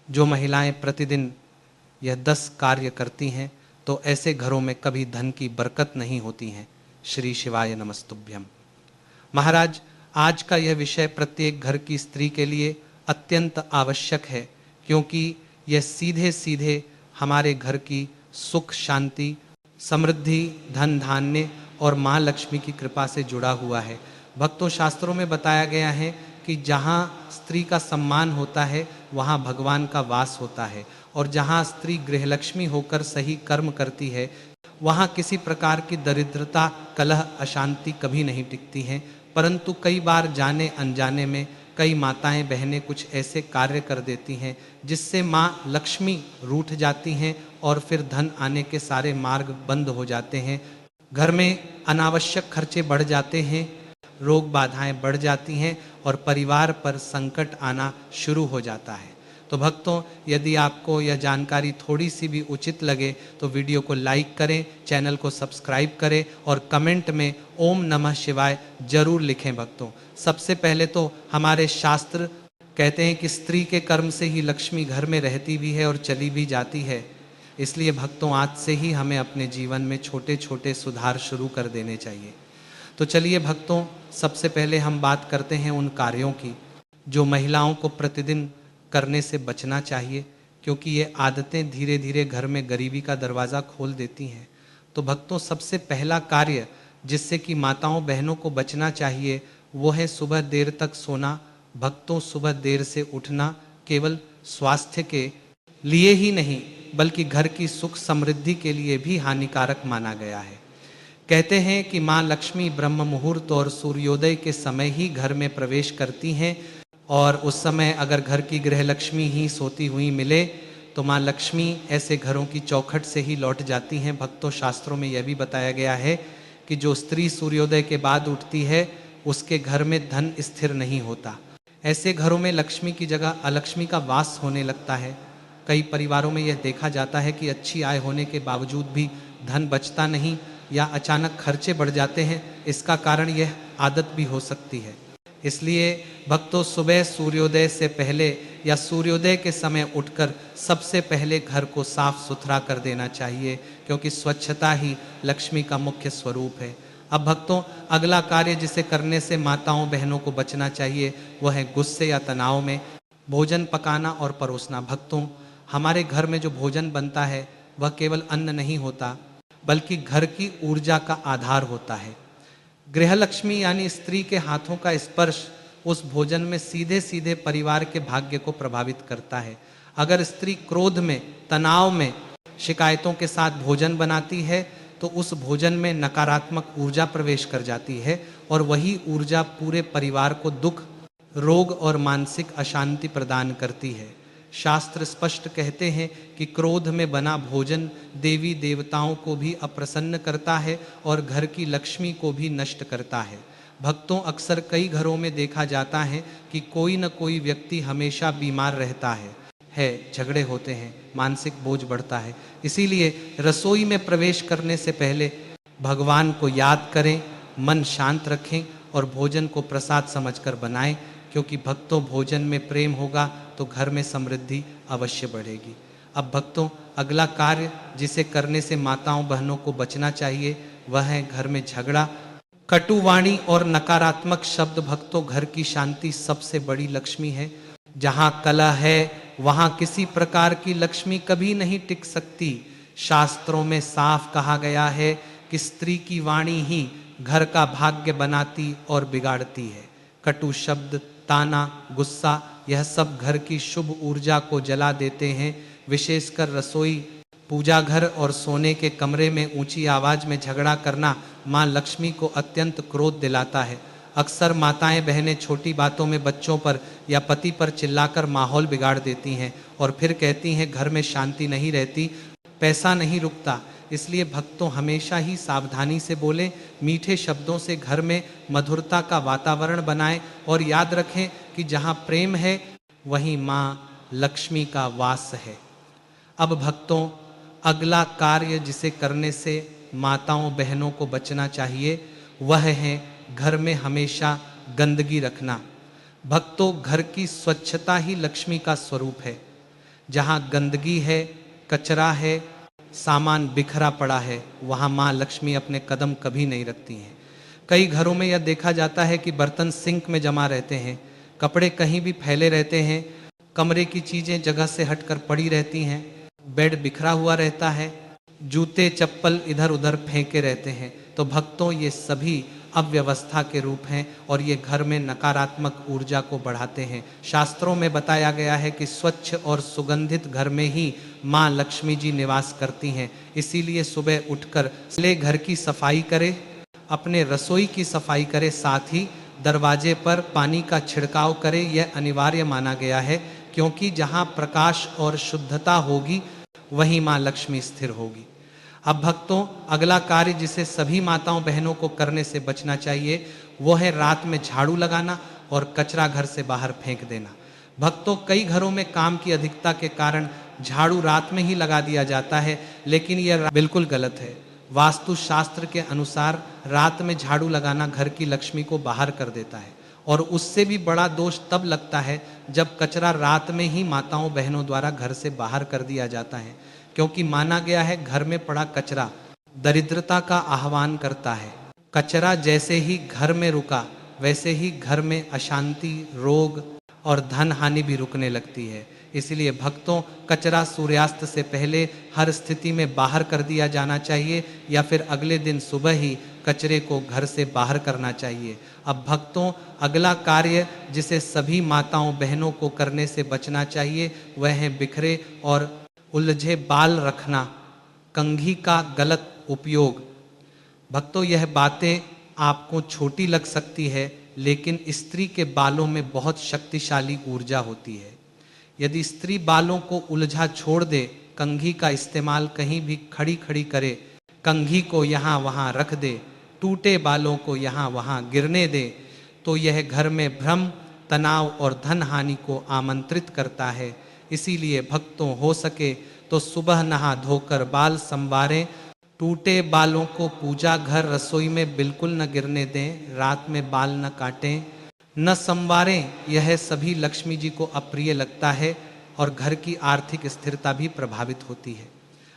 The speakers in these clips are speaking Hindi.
जो महिलाएं प्रतिदिन यह 10 कार्य करती हैं तो ऐसे घरों में कभी धन की बरकत नहीं होती है। श्री शिवाय नमस्तुभ्यम। महाराज, आज का यह विषय प्रत्येक घर की स्त्री के लिए अत्यंत आवश्यक है, क्योंकि यह सीधे सीधे हमारे घर की सुख शांति, समृद्धि, धन धान्य और माँ लक्ष्मी की कृपा से जुड़ा हुआ है। भक्तों, शास्त्रों में बताया गया है कि जहाँ स्त्री का सम्मान होता है वहाँ भगवान का वास होता है, और जहाँ स्त्री गृहलक्ष्मी होकर सही कर्म करती है वहाँ किसी प्रकार की दरिद्रता, कलह, अशांति कभी नहीं टिकती हैं। परंतु कई बार जाने अनजाने में कई माताएं बहनें कुछ ऐसे कार्य कर देती हैं जिससे माँ लक्ष्मी रूठ जाती हैं और फिर धन आने के सारे मार्ग बंद हो जाते हैं। घर में अनावश्यक खर्चे बढ़ जाते हैं, रोग बाधाएं बढ़ जाती हैं और परिवार पर संकट आना शुरू हो जाता है। तो भक्तों, यदि आपको यह जानकारी थोड़ी सी भी उचित लगे तो वीडियो को लाइक करें, चैनल को सब्सक्राइब करें और कमेंट में ओम नमः शिवाय जरूर लिखें। भक्तों, सबसे पहले तो हमारे शास्त्र कहते हैं कि स्त्री के कर्म से ही लक्ष्मी घर में रहती भी है और चली भी जाती है। इसलिए भक्तों, आज से ही हमें अपने जीवन में छोटे छोटे सुधार शुरू कर देने चाहिए। तो चलिए भक्तों, सबसे पहले हम बात करते हैं उन कार्यों की जो महिलाओं को प्रतिदिन करने से बचना चाहिए, क्योंकि ये आदतें धीरे धीरे घर में गरीबी का दरवाज़ा खोल देती हैं। तो भक्तों, सबसे पहला कार्य जिससे कि माताओं बहनों को बचना चाहिए वो है सुबह देर तक सोना। भक्तों, सुबह देर से उठना केवल स्वास्थ्य के लिए ही नहीं बल्कि घर की सुख समृद्धि के लिए भी हानिकारक माना गया है। कहते हैं कि माँ लक्ष्मी ब्रह्म मुहूर्त और सूर्योदय के समय ही घर में प्रवेश करती हैं, और उस समय अगर घर की गृहलक्ष्मी ही सोती हुई मिले तो माँ लक्ष्मी ऐसे घरों की चौखट से ही लौट जाती हैं। भक्तों, शास्त्रों में यह भी बताया गया है कि जो स्त्री सूर्योदय के बाद उठती है उसके घर में धन स्थिर नहीं होता। ऐसे घरों में लक्ष्मी की जगह अलक्ष्मी का वास होने लगता है। कई परिवारों में यह देखा जाता है कि अच्छी आय होने के बावजूद भी धन बचता नहीं या अचानक खर्चे बढ़ जाते हैं। इसका कारण यह आदत भी हो सकती है। इसलिए भक्तों, सुबह सूर्योदय से पहले या सूर्योदय के समय उठकर सबसे पहले घर को साफ सुथरा कर देना चाहिए, क्योंकि स्वच्छता ही लक्ष्मी का मुख्य स्वरूप है। अब भक्तों, अगला कार्य जिसे करने से माताओं बहनों को बचना चाहिए वह है गुस्से या तनाव में भोजन पकाना और परोसना। भक्तों, हमारे घर में जो भोजन बनता है वह केवल अन्न नहीं होता बल्कि घर की ऊर्जा का आधार होता है। गृहलक्ष्मी यानी स्त्री के हाथों का स्पर्श उस भोजन में सीधे सीधे परिवार के भाग्य को प्रभावित करता है। अगर स्त्री क्रोध में, तनाव में, शिकायतों के साथ भोजन बनाती है तो उस भोजन में नकारात्मक ऊर्जा प्रवेश कर जाती है और वही ऊर्जा पूरे परिवार को दुख, रोग और मानसिक अशांति प्रदान करती है। शास्त्र स्पष्ट कहते हैं कि क्रोध में बना भोजन देवी देवताओं को भी अप्रसन्न करता है और घर की लक्ष्मी को भी नष्ट करता है। भक्तों, अक्सर कई घरों में देखा जाता है कि कोई न कोई व्यक्ति हमेशा बीमार रहता है, झगड़े होते हैं, मानसिक बोझ बढ़ता है। इसीलिए रसोई में प्रवेश करने से पहले भगवान को याद करें, मन शांत रखें और भोजन को प्रसाद समझकर बनाएं, क्योंकि भक्तों, भोजन में प्रेम होगा तो घर में समृद्धि अवश्य बढ़ेगी। अब भक्तों, अगला कार्य जिसे करने से माताओं बहनों को बचना चाहिए वह है घर में झगड़ा, कटुवाणी और नकारात्मक शब्द। भक्तों, घर की शांति सबसे बड़ी लक्ष्मी है। जहाँ कलह है वहाँ किसी प्रकार की लक्ष्मी कभी नहीं टिक सकती। शास्त्रों में साफ कहा गया है कि स्त्री की वाणी ही घर का भाग्य बनाती और बिगाड़ती है। कटु शब्द, ताना, गुस्सा, यह सब घर की शुभ ऊर्जा को जला देते हैं। विशेषकर रसोई, पूजा घर और सोने के कमरे में ऊंची आवाज में झगड़ा करना माँ लक्ष्मी को अत्यंत क्रोध दिलाता है। अक्सर माताएं बहनें छोटी बातों में बच्चों पर या पति पर चिल्लाकर माहौल बिगाड़ देती हैं और फिर कहती हैं घर में शांति नहीं रहती, पैसा नहीं रुकता। इसलिए भक्तों, हमेशा ही सावधानी से बोलें, मीठे शब्दों से घर में मधुरता का वातावरण बनाएं और याद रखें कि जहाँ प्रेम है वहीं माँ लक्ष्मी का वास है। अब भक्तों, अगला कार्य जिसे करने से माताओं बहनों को बचना चाहिए वह है घर में हमेशा गंदगी रखना। भक्तों, घर की स्वच्छता ही लक्ष्मी का स्वरूप है। जहाँ गंदगी है, कचरा है, सामान बिखरा पड़ा है, वहाँ माँ लक्ष्मी अपने कदम कभी नहीं रखती हैं। कई घरों में यह देखा जाता है कि बर्तन सिंक में जमा रहते हैं, कपड़े कहीं भी फैले रहते हैं, कमरे की चीज़ें जगह से हटकर पड़ी रहती हैं, बेड बिखरा हुआ रहता है, जूते चप्पल इधर उधर फेंके रहते हैं। तो भक्तों, ये सभी अव्यवस्था के रूप हैं और ये घर में नकारात्मक ऊर्जा को बढ़ाते हैं। शास्त्रों में बताया गया है कि स्वच्छ और सुगंधित घर में ही माँ लक्ष्मी जी निवास करती हैं। इसीलिए सुबह उठकर पहले घर की सफाई करें, अपने रसोई की सफाई करें, साथ ही दरवाजे पर पानी का छिड़काव करें। यह अनिवार्य माना गया है, क्योंकि जहाँ प्रकाश और शुद्धता होगी वहीं माँ लक्ष्मी स्थिर होगी। अब भक्तों, अगला कार्य जिसे सभी माताओं बहनों को करने से बचना चाहिए वो है रात में झाड़ू लगाना और कचरा घर से बाहर फेंक देना। भक्तों, कई घरों में काम की अधिकता के कारण झाड़ू रात में ही लगा दिया जाता है, लेकिन यह बिल्कुल गलत है। वास्तु शास्त्र के अनुसार रात में झाड़ू लगाना घर की लक्ष्मी को बाहर कर देता है, और उससे भी बड़ा दोष तब लगता है जब कचरा रात में ही माताओं बहनों द्वारा घर से बाहर कर दिया जाता है, क्योंकि माना गया है घर में पड़ा कचरा दरिद्रता का आह्वान करता है। कचरा जैसे ही घर में रुका वैसे ही घर में अशांति, रोग और धन हानि भी रुकने लगती है। इसलिए भक्तों, कचरा सूर्यास्त से पहले हर स्थिति में बाहर कर दिया जाना चाहिए, या फिर अगले दिन सुबह ही कचरे को घर से बाहर करना चाहिए। अब भक्तों, अगला कार्य जिसे सभी माताओं बहनों को करने से बचना चाहिए वह है बिखरे और उलझे बाल रखना, कंघी का गलत उपयोग। भक्तों, यह बातें आपको छोटी लग सकती है, लेकिन स्त्री के बालों में बहुत शक्तिशाली ऊर्जा होती है। यदि स्त्री बालों को उलझा छोड़ दे, कंघी का इस्तेमाल कहीं भी खड़ी खड़ी करे, कंघी को यहाँ वहाँ रख दे, टूटे बालों को यहाँ वहाँ गिरने दे, तो यह घर में भ्रम, तनाव और धन हानि को आमंत्रित करता है। इसीलिए भक्तों, हो सके तो सुबह नहा धोकर बाल संवारें, टूटे बालों को पूजा घर रसोई में बिल्कुल न गिरने दें, रात में बाल न काटें, न संवारें। यह सभी लक्ष्मी जी को अप्रिय लगता है और घर की आर्थिक स्थिरता भी प्रभावित होती है।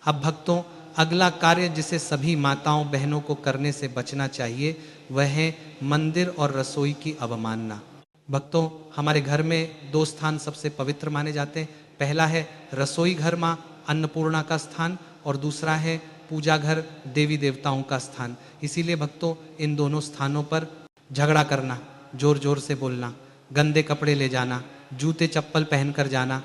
अब भक्तों, अगला कार्य जिसे सभी माताओं बहनों को करने से बचना चाहिए वह है मंदिर और रसोई की अवमानना। भक्तों, हमारे घर में दो स्थान सबसे पवित्र माने जाते हैं। पहला है रसोई घर, माँ अन्नपूर्णा का स्थान, और दूसरा है पूजा घर, देवी देवताओं का स्थान। इसीलिए भक्तों, इन दोनों स्थानों पर झगड़ा करना, जोर जोर से बोलना, गंदे कपड़े ले जाना, जूते चप्पल पहनकर जाना,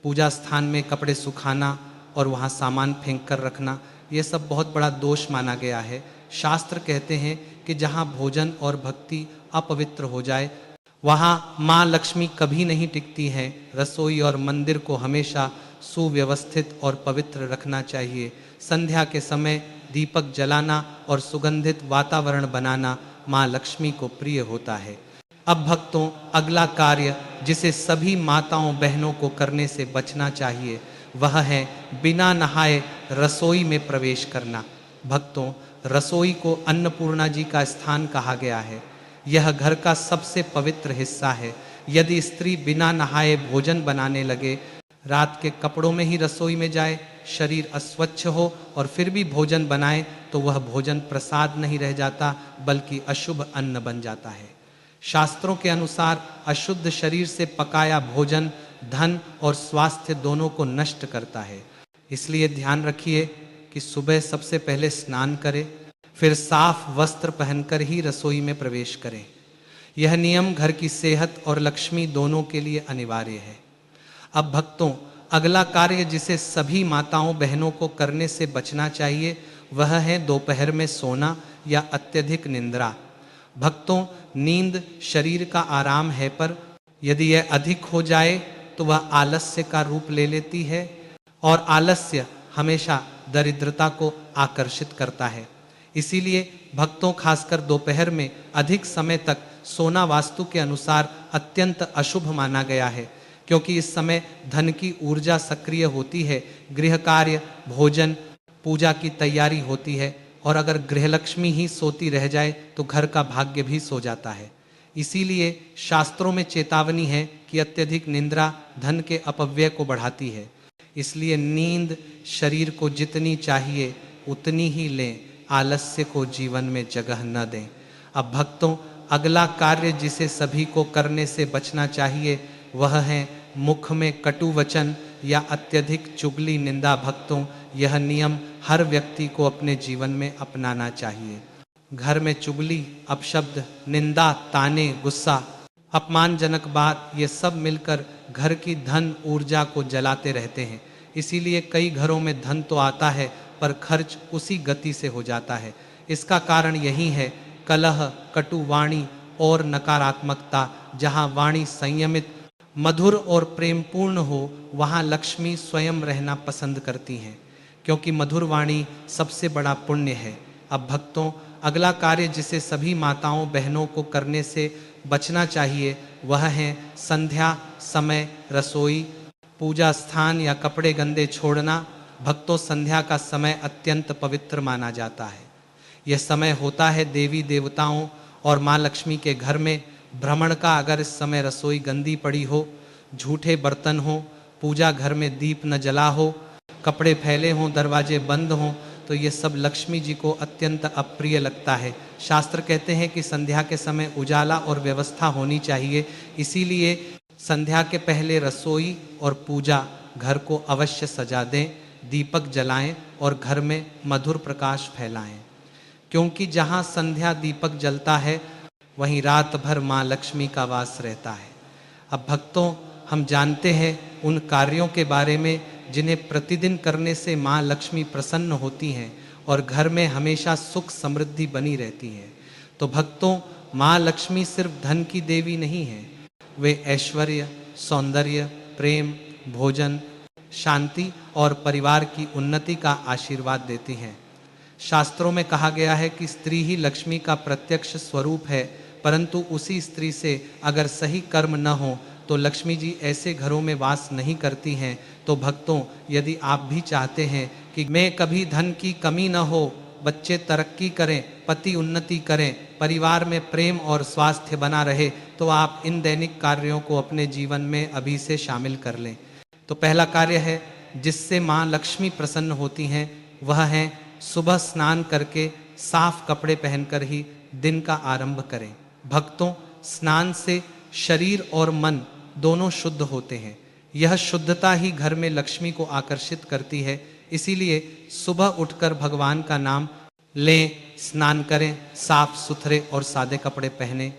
पूजा स्थान में कपड़े सुखाना और वहाँ सामान फेंक कर रखना, ये सब बहुत बड़ा दोष माना गया है। शास्त्र कहते हैं कि जहाँ भोजन और भक्ति अपवित्र हो जाए वहाँ माँ लक्ष्मी कभी नहीं टिकती हैं। रसोई और मंदिर को हमेशा सुव्यवस्थित और पवित्र रखना चाहिए। संध्या के समय दीपक जलाना और सुगंधित वातावरण बनाना माँ लक्ष्मी को प्रिय होता है। अब भक्तों, अगला कार्य जिसे सभी माताओं बहनों को करने से बचना चाहिए वह है बिना नहाए रसोई में प्रवेश करना। भक्तों, रसोई को अन्नपूर्णा जी का स्थान कहा गया है। यह घर का सबसे पवित्र हिस्सा है। यदि स्त्री बिना नहाए भोजन बनाने लगे, रात के कपड़ों में ही रसोई में जाए, शरीर अस्वच्छ हो और फिर भी भोजन बनाए, तो वह भोजन प्रसाद नहीं रह जाता बल्कि अशुभ अन्न बन जाता है। शास्त्रों के अनुसार अशुद्ध शरीर से पकाया भोजन धन और स्वास्थ्य दोनों को नष्ट करता है। इसलिए ध्यान रखिए कि सुबह सबसे पहले स्नान करें, फिर साफ वस्त्र पहनकर ही रसोई में प्रवेश करें। यह नियम घर की सेहत और लक्ष्मी दोनों के लिए अनिवार्य है। अब भक्तों, अगला कार्य जिसे सभी माताओं बहनों को करने से बचना चाहिए वह है दोपहर में सोना या अत्यधिक निंद्रा। भक्तों, नींद शरीर का आराम है, पर यदि यह अधिक हो जाए तो वह आलस्य का रूप ले लेती है, और आलस्य हमेशा दरिद्रता को आकर्षित करता है। इसीलिए भक्तों, खासकर दोपहर में अधिक समय तक सोना वास्तु के अनुसार अत्यंत अशुभ माना गया है, क्योंकि इस समय धन की ऊर्जा सक्रिय होती है, गृह कार्य, भोजन, पूजा की तैयारी होती है, और अगर गृहलक्ष्मी ही सोती रह जाए तो घर का भाग्य भी सो जाता है। इसीलिए शास्त्रों में चेतावनी है कि अत्यधिक निंद्रा धन के अपव्यय को बढ़ाती है। इसलिए नींद शरीर को जितनी चाहिए उतनी ही लें, आलस्य को जीवन में जगह न दें। अब भक्तों, अगला कार्य जिसे सभी को करने से बचना चाहिए वह है मुख में कटु वचन या अत्यधिक चुगली निंदा। भक्तों, यह नियम हर व्यक्ति को अपने जीवन में अपनाना चाहिए। घर में चुगली, अपशब्द, निंदा, ताने, गुस्सा, अपमानजनक बात, ये सब मिलकर घर की धन ऊर्जा को जलाते रहते हैं। इसीलिए कई घरों में धन तो आता है पर खर्च उसी गति से हो जाता है। इसका कारण यही है कलह, कटु वाणी और नकारात्मकता। जहाँ वाणी संयमित, मधुर और प्रेमपूर्ण हो वहाँ लक्ष्मी स्वयं रहना पसंद करती हैं, क्योंकि मधुर वाणी सबसे बड़ा पुण्य है। अब भक्तों, अगला कार्य जिसे सभी माताओं बहनों को करने से बचना चाहिए वह है संध्या समय रसोई, पूजा स्थान या कपड़े गंदे छोड़ना। भक्तों, संध्या का समय अत्यंत पवित्र माना जाता है। यह समय होता है देवी देवताओं और माँ लक्ष्मी के घर में भ्रमण का। अगर इस समय रसोई गंदी पड़ी हो, झूठे बर्तन हो, पूजा घर में दीप न जला हो, कपड़े फैले हों, दरवाजे बंद हों, तो ये सब लक्ष्मी जी को अत्यंत अप्रिय लगता है। शास्त्र कहते हैं कि संध्या के समय उजाला और व्यवस्था होनी चाहिए। इसीलिए संध्या के पहले रसोई और पूजा घर को अवश्य सजा दें, दीपक जलाएं और घर में मधुर प्रकाश फैलाएं, क्योंकि जहाँ संध्या दीपक जलता है वहीं रात भर माँ लक्ष्मी का वास रहता है। अब भक्तों, हम जानते हैं उन कार्यों के बारे में जिन्हें प्रतिदिन करने से माँ लक्ष्मी प्रसन्न होती हैं और घर में हमेशा सुख समृद्धि बनी रहती है। तो भक्तों, माँ लक्ष्मी सिर्फ धन की देवी नहीं है, वे ऐश्वर्य, सौंदर्य, प्रेम, भोजन, शांति और परिवार की उन्नति का आशीर्वाद देती हैं। शास्त्रों में कहा गया है कि स्त्री ही लक्ष्मी का प्रत्यक्ष स्वरूप है, परंतु उसी स्त्री से अगर सही कर्म न हो तो लक्ष्मी जी ऐसे घरों में वास नहीं करती हैं। तो भक्तों, यदि आप भी चाहते हैं कि मैं कभी धन की कमी न हो, बच्चे तरक्की करें, पति उन्नति करें, परिवार में प्रेम और स्वास्थ्य बना रहे, तो आप इन दैनिक कार्यों को अपने जीवन में अभी से शामिल कर लें। तो पहला कार्य है जिससे माँ लक्ष्मी प्रसन्न होती हैं, वह है सुबह स्नान करके साफ कपड़े पहनकर ही दिन का आरंभ करें। भक्तों, स्नान से शरीर और मन दोनों शुद्ध होते हैं। यह शुद्धता ही घर में लक्ष्मी को आकर्षित करती है। इसीलिए सुबह उठकर भगवान का नाम लें, स्नान करें, साफ सुथरे और सादे कपड़े पहने,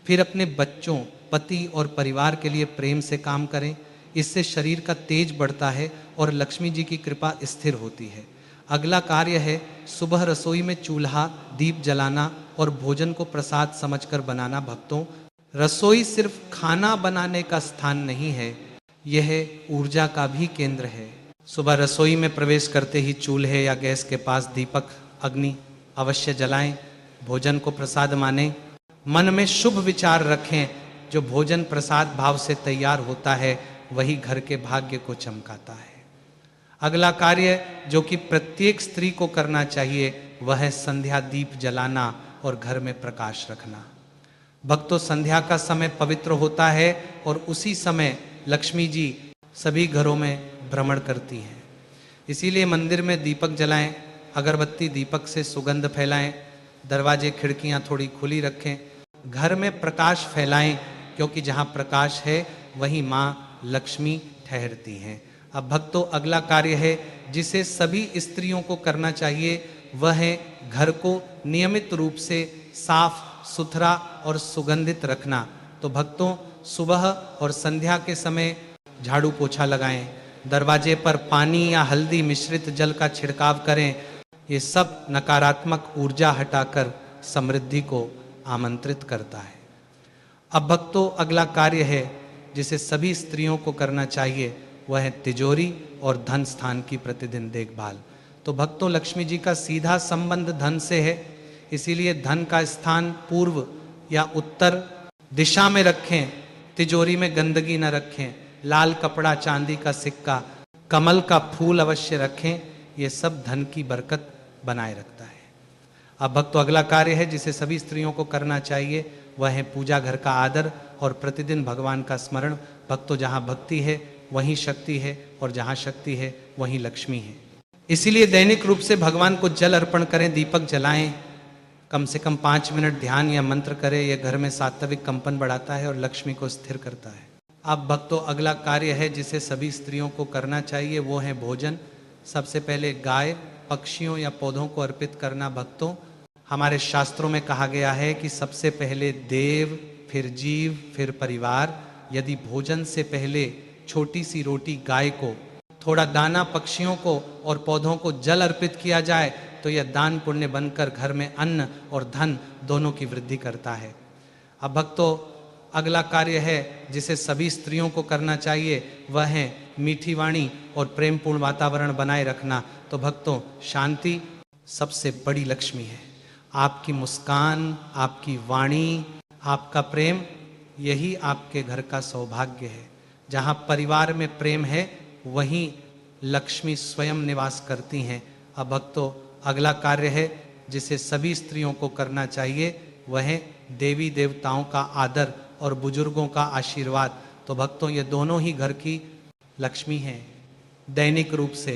फिर अपने बच्चों, पति और परिवार के लिए प्रेम से काम करें। इससे शरीर का तेज बढ़ता है और लक्ष्मी जी की कृपा स्थिर होती है। अगला कार्य है सुबह रसोई में चूल्हा, दीप जलाना और भोजन को प्रसाद समझकर बनाना। भक्तों, रसोई सिर्फ खाना बनाने का स्थान नहीं है, यह ऊर्जा का भी केंद्र है। सुबह रसोई में प्रवेश करते ही चूल्हे या गैस के पास दीपक, अग्नि अवश्य जलाएं, भोजन को प्रसाद मानें, मन में शुभ विचार रखें। जो भोजन प्रसाद भाव से तैयार होता है वही घर के भाग्य को चमकाता है। अगला कार्य जो कि प्रत्येक स्त्री को करना चाहिए वह है संध्या दीप जलाना और घर में प्रकाश रखना। भक्तों, संध्या का समय पवित्र होता है और उसी समय लक्ष्मी जी सभी घरों में भ्रमण करती हैं। इसीलिए मंदिर में दीपक जलाएं, अगरबत्ती दीपक से सुगंध फैलाएं, दरवाजे खिड़कियां थोड़ी खुली रखें, घर में प्रकाश फैलाएं, क्योंकि जहां प्रकाश है वहीं माँ लक्ष्मी ठहरती हैं। अब भक्तों, अगला कार्य है जिसे सभी स्त्रियों को करना चाहिए, वह है घर को नियमित रूप से साफ सुथरा और सुगंधित रखना। तो भक्तों, सुबह और संध्या के समय झाड़ू पोछा लगाएं, दरवाजे पर पानी या हल्दी मिश्रित जल का छिड़काव करें। ये सब नकारात्मक ऊर्जा हटाकर समृद्धि को आमंत्रित करता है। अब भक्तों, अगला कार्य है जिसे सभी स्त्रियों को करना चाहिए, वह है तिजोरी और धन स्थान की प्रतिदिन देखभाल। तो भक्तों, लक्ष्मी जी का सीधा संबंध धन से है, इसीलिए धन का स्थान पूर्व या उत्तर दिशा में रखें, तिजोरी में गंदगी न रखें, लाल कपड़ा, चांदी का सिक्का, कमल का फूल अवश्य रखें। ये सब धन की बरकत बनाए रखता है। अब भक्तों, अगला कार्य है जिसे सभी स्त्रियों को करना चाहिए, वह है पूजा घर का आदर और प्रतिदिन भगवान का स्मरण। भक्तों, जहाँ भक्ति है वहीं शक्ति है, और जहाँ शक्ति है वहीं लक्ष्मी है। इसीलिए दैनिक रूप से भगवान को जल अर्पण करें, दीपक जलाएं, कम से कम 5 मिनट ध्यान या मंत्र करें। यह घर में सात्विक कंपन बढ़ाता है और लक्ष्मी को स्थिर करता है। अब भक्तों, अगला कार्य है जिसे सभी स्त्रियों को करना चाहिए, वो है भोजन। सबसे पहले गाय, पक्षियों या पौधों को अर्पित करना। भक्तों, हमारे शास्त्रों में कहा गया है कि सबसे पहले देव, फिर जीव, फिर परिवार। यदि भोजन से पहले छोटी सी रोटी गाय को, थोड़ा दाना पक्षियों को और पौधों को जल अर्पित किया जाए तो यह दान पुण्य बनकर घर में अन्न और धन दोनों की वृद्धि करता है। अब भक्तों, अगला कार्य है जिसे सभी स्त्रियों को करना चाहिए, वह है मीठी वाणी और प्रेमपूर्ण वातावरण बनाए रखना। तो भक्तों, शांति सबसे बड़ी लक्ष्मी है। आपकी मुस्कान, आपकी वाणी, आपका प्रेम, यही आपके घर का सौभाग्य है। जहाँ परिवार में प्रेम है वहीं लक्ष्मी स्वयं निवास करती हैं। अब भक्तों, अगला कार्य है जिसे सभी स्त्रियों को करना चाहिए, वह है देवी देवताओं का आदर और बुजुर्गों का आशीर्वाद। तो भक्तों, ये दोनों ही घर की लक्ष्मी हैं। दैनिक रूप से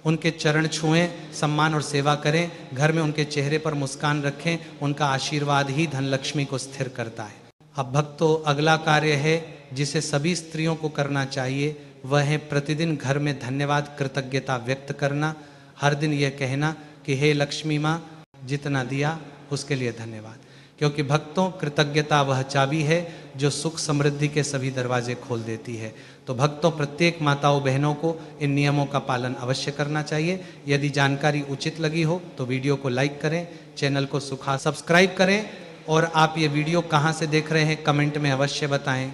उनके चरण छुएं, सम्मान और सेवा करें, घर में उनके चेहरे पर मुस्कान रखें। उनका आशीर्वाद ही धन लक्ष्मी को स्थिर करता है। अब भक्तों, अगला कार्य है जिसे सभी स्त्रियों को करना चाहिए, वह है प्रतिदिन घर में धन्यवाद कृतज्ञता व्यक्त करना। हर दिन यह कहना कि हे लक्ष्मी माँ, जितना दिया उसके लिए धन्यवाद। क्योंकि भक्तों, कृतज्ञता वह चाबी है जो सुख समृद्धि के सभी दरवाजे खोल देती है। तो भक्तों, प्रत्येक माताओं बहनों को इन नियमों का पालन अवश्य करना चाहिए। यदि जानकारी उचित लगी हो तो वीडियो को लाइक करें, चैनल को सब्सक्राइब करें, और आप ये वीडियो कहाँ से देख रहे हैं कमेंट में अवश्य बताएं।